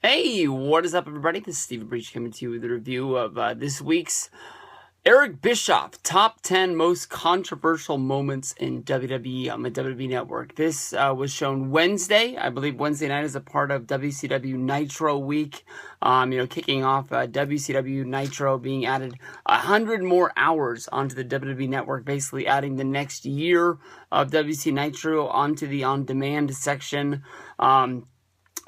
Hey, what is up, everybody? This is Stepa Breach coming to you with a review of this week's Eric Bischoff Top 10 Most Controversial Moments in WWE on the WWE Network. This was shown Wednesday. I believe Wednesday night is a part of WCW Nitro week. Kicking off WCW Nitro, being added 100 more hours onto the WWE Network, basically adding the next year of WC Nitro onto the on-demand section.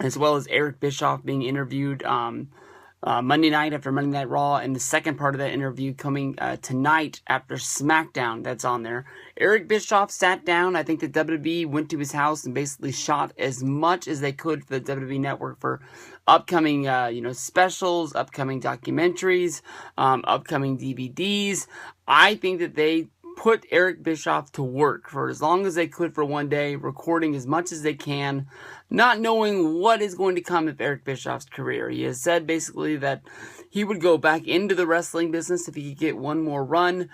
As well as Eric Bischoff being interviewed Monday night after Monday Night Raw, and the second part of that interview coming tonight after Smackdown that's on there. Eric Bischoff sat down. I think the WWE went to his house and basically shot as much as they could for the WWE Network for upcoming specials, upcoming documentaries, upcoming DVDs. I think that they put Eric Bischoff to work for as long as they could for one day, recording as much as they can, not knowing what is going to come of Eric Bischoff's career. He has said basically that he would go back into the wrestling business if he could get one more run.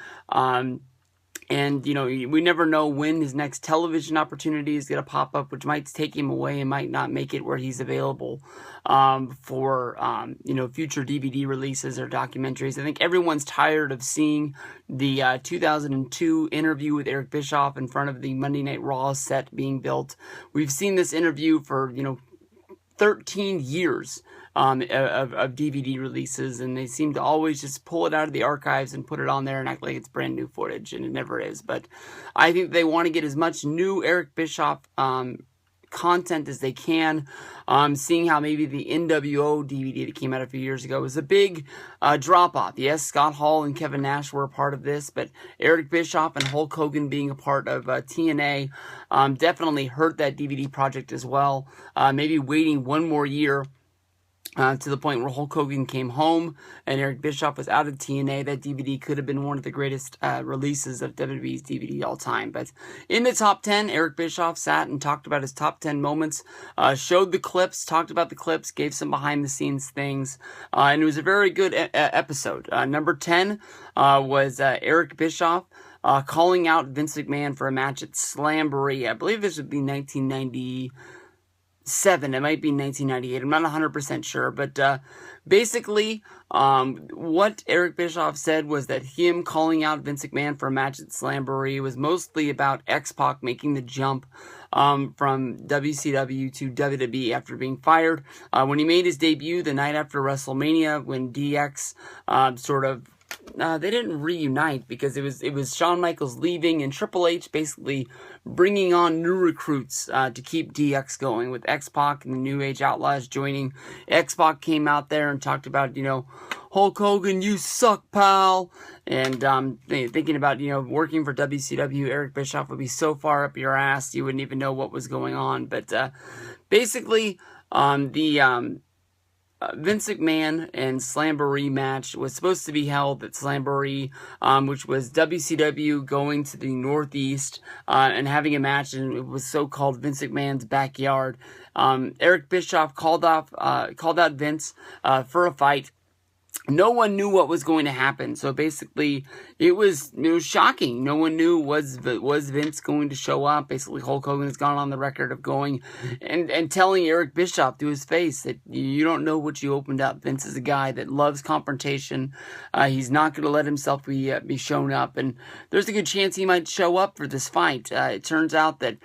And, we never know when his next television opportunity is going to pop up, which might take him away and might not make it where he's available for future DVD releases or documentaries. I think everyone's tired of seeing the 2002 interview with Eric Bischoff in front of the Monday Night Raw set being built. We've seen this interview for, 13 years of DVD releases, and they seem to always just pull it out of the archives and put it on there and act like it's brand new footage, and it never is. But I think they want to get as much new Eric Bischoff content as they can. Seeing how maybe the NWO DVD that came out a few years ago was a big drop-off. Yes, Scott Hall and Kevin Nash were a part of this, but Eric Bischoff and Hulk Hogan being a part of TNA definitely hurt that DVD project as well. Maybe waiting one more year to the point where Hulk Hogan came home and Eric Bischoff was out of TNA, that DVD could have been one of the greatest releases of WWE's DVD all time. But in the top 10, Eric Bischoff sat and talked about his top 10 moments, showed the clips, talked about the clips, gave some behind-the-scenes things, and it was a very good episode. Number 10 was Eric Bischoff calling out Vince McMahon for a match at Slamboree. I believe this would be 1997. It might be 1998. I'm not 100% sure. But basically, what Eric Bischoff said was that him calling out Vince McMahon for a match at Slamboree was mostly about X-Pac making the jump from WCW to WWE after being fired. When he made his debut the night after WrestleMania, when DX they didn't reunite because it was Shawn Michaels leaving and Triple H basically bringing on new recruits to keep DX going, with X-Pac and the New Age Outlaws joining. X-Pac came out there and talked about, Hulk Hogan, you suck, pal. And thinking about, working for WCW, Eric Bischoff would be so far up your ass you wouldn't even know what was going on. But basically, Vince McMahon and Slamboree match was supposed to be held at Slamboree, which was WCW going to the Northeast and having a match, and it was so-called Vince McMahon's backyard. Eric Bischoff called out Vince for a fight. No one knew what was going to happen, so basically it was shocking. No one knew was Vince going to show up. Basically, Hulk Hogan has gone on the record of going and telling Eric Bischoff to his face that you don't know what you opened up. Vince is a guy that loves confrontation. He's not going to let himself be shown up, and there's a good chance he might show up for this fight. It turns out that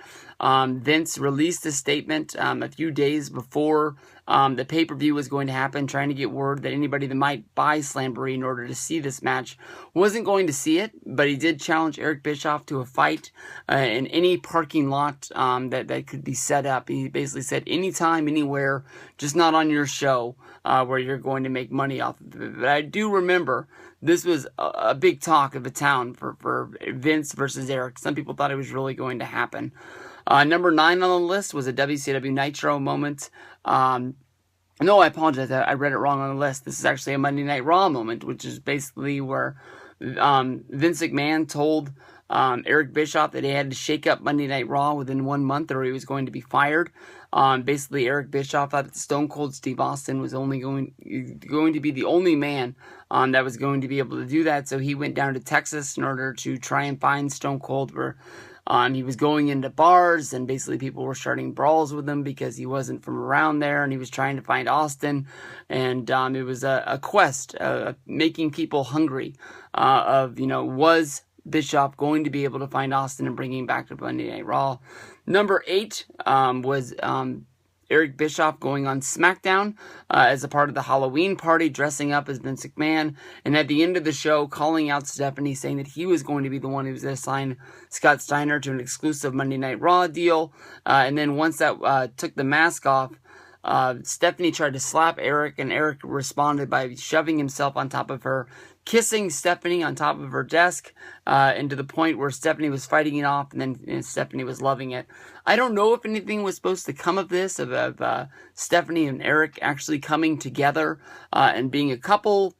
Vince released a statement a few days before the pay-per-view was going to happen, trying to get word that anybody that might buy Slamboree in order to see this match wasn't going to see it, but he did challenge Eric Bischoff to a fight in any parking lot that could be set up. He basically said, anytime, anywhere, just not on your show where you're going to make money off of it. But I do remember this was a big talk of the town for Vince versus Eric. Some people thought it was really going to happen. Number 9 on the list was a WCW Nitro moment. No, I apologize. I read it wrong on the list. This is actually a Monday Night Raw moment, which is basically where Vince McMahon told Eric Bischoff that he had to shake up Monday Night Raw within 1 month or he was going to be fired. Basically, Eric Bischoff thought that Stone Cold Steve Austin was only going to be the only man that was going to be able to do that. So he went down to Texas in order to try and find Stone Cold, where He was going into bars, and basically people were starting brawls with him because he wasn't from around there, and he was trying to find Austin. And it was a quest, making people hungry of, was Bischoff going to be able to find Austin and bring him back to Monday Night Raw. Number 8 was Eric Bischoff going on Smackdown as a part of the Halloween party, dressing up as Vince McMahon, and at the end of the show, calling out Stephanie, saying that he was going to be the one who was going to sign Scott Steiner to an exclusive Monday Night Raw deal. And then once that took the mask off, Stephanie tried to slap Eric, and Eric responded by shoving himself on top of her, kissing Stephanie on top of her desk, and to the point where Stephanie was fighting it off, and then Stephanie was loving it. I don't know if anything was supposed to come of this, of Stephanie and Eric actually coming together and being a couple.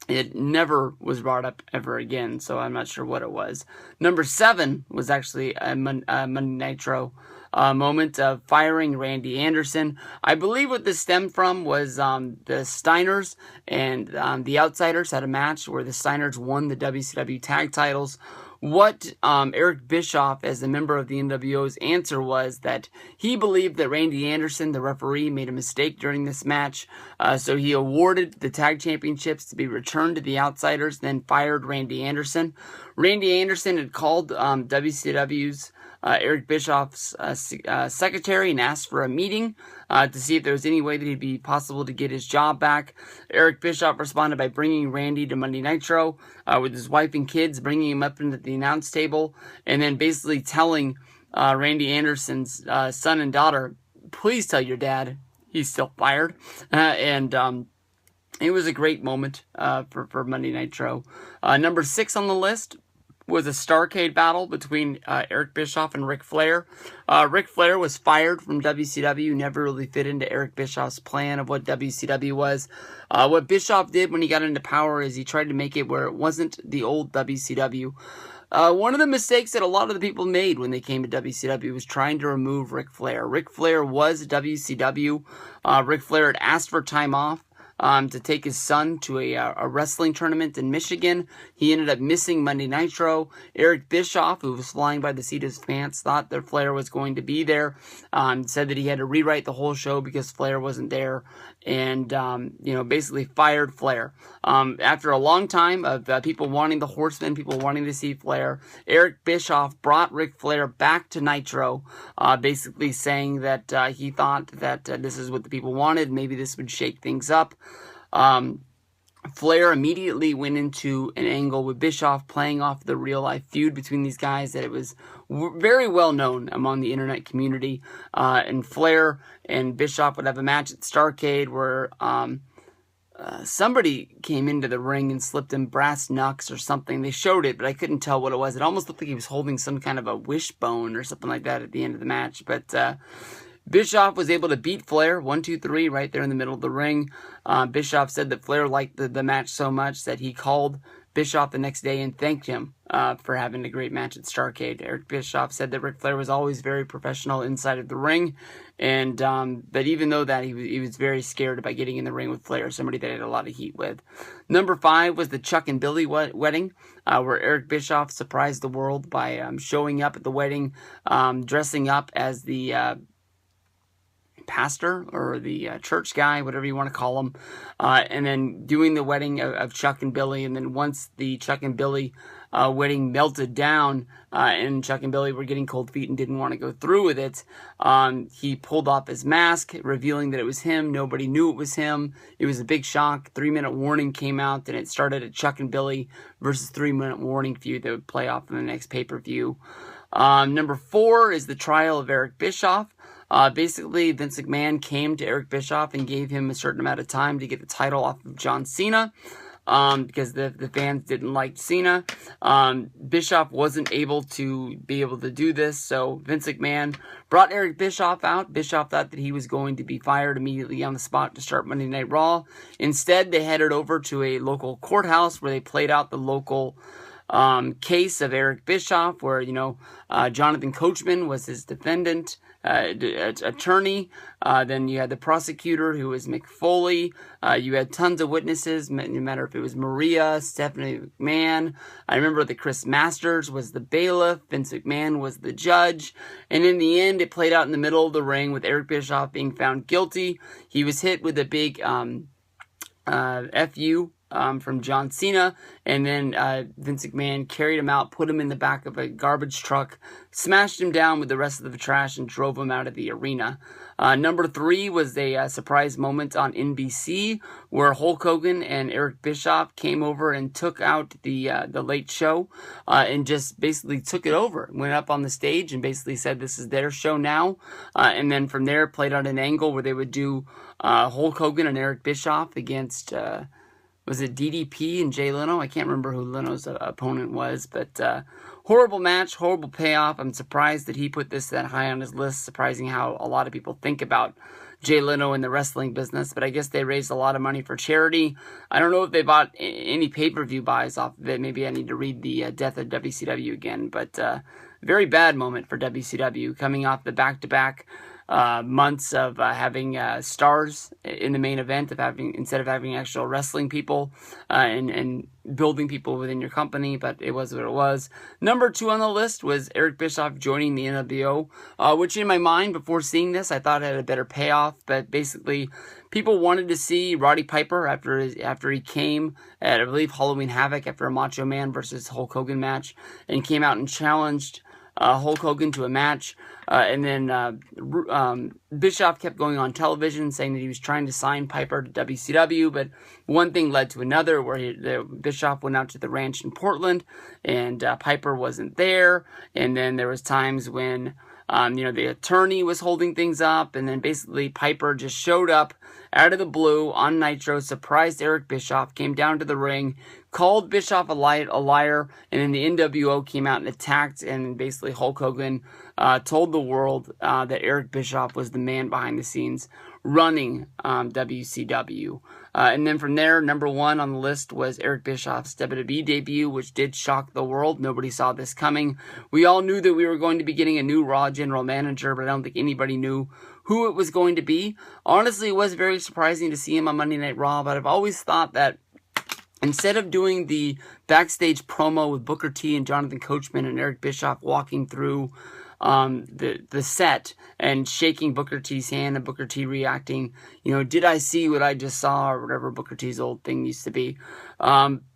It never was brought up ever again, so I'm not sure what it was. Number 7 was actually a Monday Nitro moment of firing Randy Anderson. I believe what this stemmed from was the Steiners and the Outsiders had a match where the Steiners won the WCW tag titles. What Eric Bischoff, as a member of the NWO's answer, was that he believed that Randy Anderson, the referee, made a mistake during this match, so he awarded the tag championships to be returned to the Outsiders, then fired Randy Anderson. Randy Anderson had called WCW's Eric Bischoff's secretary and asked for a meeting to see if there was any way that it'd be possible to get his job back. Eric Bischoff responded by bringing Randy to Monday Nitro with his wife and kids, bringing him up into the announce table, and then basically telling Randy Anderson's son and daughter, please tell your dad he's still fired. It was a great moment for Monday Nitro. Number 6 on the list was a Starrcade battle between Eric Bischoff and Ric Flair. Ric Flair was fired from WCW, never really fit into Eric Bischoff's plan of what WCW was. What Bischoff did when he got into power is he tried to make it where it wasn't the old WCW. One of the mistakes that a lot of the people made when they came to WCW was trying to remove Ric Flair. Ric Flair was WCW. Ric Flair had asked for time off to take his son to a wrestling tournament in Michigan. He ended up missing Monday Nitro. Eric Bischoff, who was flying by the seat of his pants, thought that Flair was going to be there, said that he had to rewrite the whole show because Flair wasn't there, and basically fired Flair. After a long time of people wanting the Horsemen, people wanting to see Flair, Eric Bischoff brought Ric Flair back to Nitro, basically saying that he thought that this is what the people wanted, maybe this would shake things up. Flair immediately went into an angle with Bischoff, playing off the real-life feud between these guys that it was very well known among the internet community. And Flair and Bischoff would have a match at Starrcade where somebody came into the ring and slipped him brass knucks or something. They showed it, but I couldn't tell what it was. It almost looked like he was holding some kind of a wishbone or something like that at the end of the match. But Bischoff was able to beat Flair 1, 2, 3 right there in the middle of the ring. Bischoff said that Flair liked the match so much that he called Bischoff the next day and thanked him for having a great match at Starrcade. Eric Bischoff said that Ric Flair was always very professional inside of the ring, and but even though that, he was very scared about getting in the ring with Flair, somebody that had a lot of heat with. Number 5 was the Chuck and Billy wedding, where Eric Bischoff surprised the world by showing up at the wedding, dressing up as the pastor or the church guy, whatever you want to call him, and then doing the wedding of Chuck and Billy. And then once the Chuck and Billy wedding melted down and Chuck and Billy were getting cold feet and didn't want to go through with it, he pulled off his mask, revealing that it was him. Nobody knew it was him. It was a big shock. 3-minute warning came out, and it started a Chuck and Billy versus 3-minute warning feud that would play off in the next pay-per-view. Number 4 is the trial of Eric Bischoff. Basically, Vince McMahon came to Eric Bischoff and gave him a certain amount of time to get the title off of John Cena, because the fans didn't like Cena. Bischoff wasn't able to do this, so Vince McMahon brought Eric Bischoff out. Bischoff thought that he was going to be fired immediately on the spot to start Monday Night Raw. Instead, they headed over to a local courthouse where they played out the local case of Eric Bischoff, where Jonathan Coachman was his defendant, attorney. Then you had the prosecutor, who was Mick Foley. You had tons of witnesses, no matter if it was Maria, Stephanie McMahon. I remember that Chris Masters was the bailiff, Vince McMahon was the judge, and in the end, it played out in the middle of the ring with Eric Bischoff being found guilty. He was hit with a big FU from John Cena, and then Vince McMahon carried him out, put him in the back of a garbage truck, smashed him down with the rest of the trash, and drove him out of the arena. Number 3 was a surprise moment on NBC, where Hulk Hogan and Eric Bischoff came over and took out the Late Show, and just basically took it over. Went up on the stage and basically said, this is their show now. And then from there, played out an angle where they would do Hulk Hogan and Eric Bischoff against... was it DDP and Jay Leno? I can't remember who Leno's opponent was, but horrible match, horrible payoff. I'm surprised that he put this that high on his list. Surprising how a lot of people think about Jay Leno in the wrestling business, but I guess they raised a lot of money for charity. I don't know if they bought any pay-per-view buys off of it. Maybe I need to read the death of WCW again, but very bad moment for WCW, coming off the back-to-back months of having stars in the main event, instead of having actual wrestling people and building people within your company, but it was what it was. Number 2 on the list was Eric Bischoff joining the NWO, which in my mind, before seeing this, I thought it had a better payoff, but basically people wanted to see Roddy Piper after he came at, I believe, Halloween Havoc, after a Macho Man versus Hulk Hogan match, and came out and challenged Hulk Hogan to a match, and then Bischoff kept going on television saying that he was trying to sign Piper to WCW, but one thing led to another, where Bischoff went out to the ranch in Portland, and Piper wasn't there, and then there was times when the attorney was holding things up, and then basically Piper just showed up out of the blue on Nitro, surprised Eric Bischoff, came down to the ring, called Bischoff a liar, and then the NWO came out and attacked, and basically Hulk Hogan told the world that Eric Bischoff was the man behind the scenes running WCW. And then from there, number 1 on the list was Eric Bischoff's WWE debut, which did shock the world. Nobody saw this coming. We all knew that we were going to be getting a new Raw general manager, but I don't think anybody knew who it was going to be. Honestly, it was very surprising to see him on Monday Night Raw, but I've always thought that instead of doing the backstage promo with Booker T and Jonathan Coachman and Eric Bischoff walking through the set and shaking Booker T's hand and Booker T reacting, did I see what I just saw, or whatever Booker T's old thing used to be,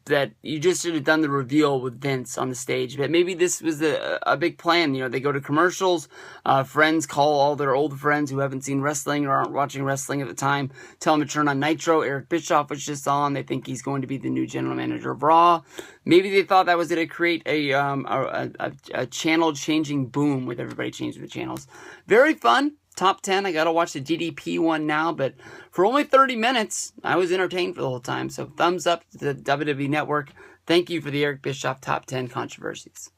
that you just should have done the reveal with Vince on the stage. But maybe this was a big plan. They go to commercials, friends call all their old friends who haven't seen wrestling or aren't watching wrestling at the time, tell them to turn on Nitro. Eric Bischoff was just on. They think he's going to be the new general manager of Raw. Maybe they thought that was going to create a channel-changing boom with everybody changing the channels. Very fun. Top 10. I gotta watch the DDP one now, but for only 30 minutes, I was entertained for the whole time. So thumbs up to the WWE Network. Thank you for the Eric Bischoff Top 10 controversies.